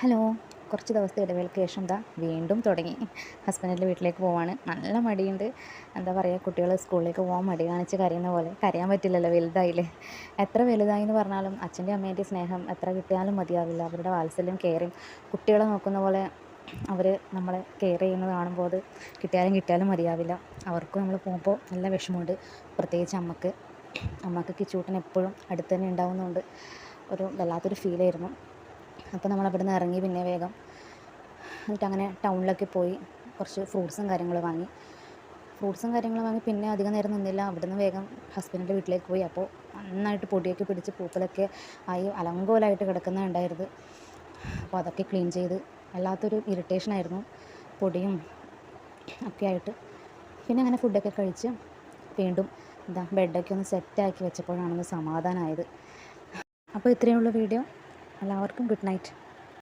Hello. കുറച്ച് ദിവസത്തെ ഇടവേളയ്ക്ക് ശേഷം വീണ്ടും തുടങ്ങി. ഹസ്ബൻഡിൻ്റെ വീട്ടിലേക്ക് പോവാണ്. നല്ല മടിയുണ്ട്. എന്താ പറയുക, കുട്ടികൾ സ്കൂളിലേക്ക് പോകാൻ മടി കാണിച്ച് കരയുന്ന പോലെ. കരയാൻ പറ്റില്ലല്ലോ, വലുതായില്ലേ. എത്ര വലുതായി എന്ന് പറഞ്ഞാലും അച്ഛൻ്റെ അമ്മേൻ്റെ സ്നേഹം എത്ര കിട്ടിയാലും മതിയാവില്ല. അവരുടെ വാത്സല്യം, കെയറിങ്, കുട്ടികളെ നോക്കുന്ന പോലെ അവർ നമ്മളെ കെയർ ചെയ്യുന്നത് കാണുമ്പോൾ അത് കിട്ടിയാലും മതിയാവില്ല. അവർക്കും നമ്മൾ പോകുമ്പോൾ നല്ല വിഷമമുണ്ട്. പ്രത്യേകിച്ച് അമ്മക്ക് കിച്ചൂട്ടൻ എപ്പോഴും അടുത്ത് തന്നെ ഉണ്ടാവുന്നതുകൊണ്ട് ഒരു വല്ലാത്തൊരു ഫീലായിരുന്നു. അപ്പോൾ നമ്മൾ അവിടെ നിന്ന് ഇറങ്ങി പിന്നെ വേഗം എന്നിട്ട് അങ്ങനെ ടൗണിലൊക്കെ പോയി കുറച്ച് ഫ്രൂട്ട്സും കാര്യങ്ങളും വാങ്ങി പിന്നെ അധികം നേരം നിന്നില്ല. അവിടുന്ന് വേഗം ഹസ്ബൻഡിൻ്റെ വീട്ടിലേക്ക് പോയി. അപ്പോൾ നന്നായിട്ട് പൊടിയൊക്കെ പിടിച്ച് പൂപ്പലൊക്കെ ആയി അലങ്കോലമായിട്ട് കിടക്കുന്നുണ്ടായിരുന്നു. അപ്പോൾ അതൊക്കെ ക്ലീൻ ചെയ്ത് വല്ലാത്തൊരു ഇറിറ്റേഷനായിരുന്നു, പൊടിയും ഒക്കെ ആയിട്ട്. പിന്നെ അങ്ങനെ ഫുഡൊക്കെ കഴിച്ച് വീണ്ടും ബെഡൊക്കെ ഒന്ന് സെറ്റാക്കി വെച്ചപ്പോഴാണ് സമാധാനമായത്. അപ്പോൾ ഇത്രയേ ഉള്ളൂ വീഡിയോ. എല്ലാവർക്കും ഗുഡ് നൈറ്റ്.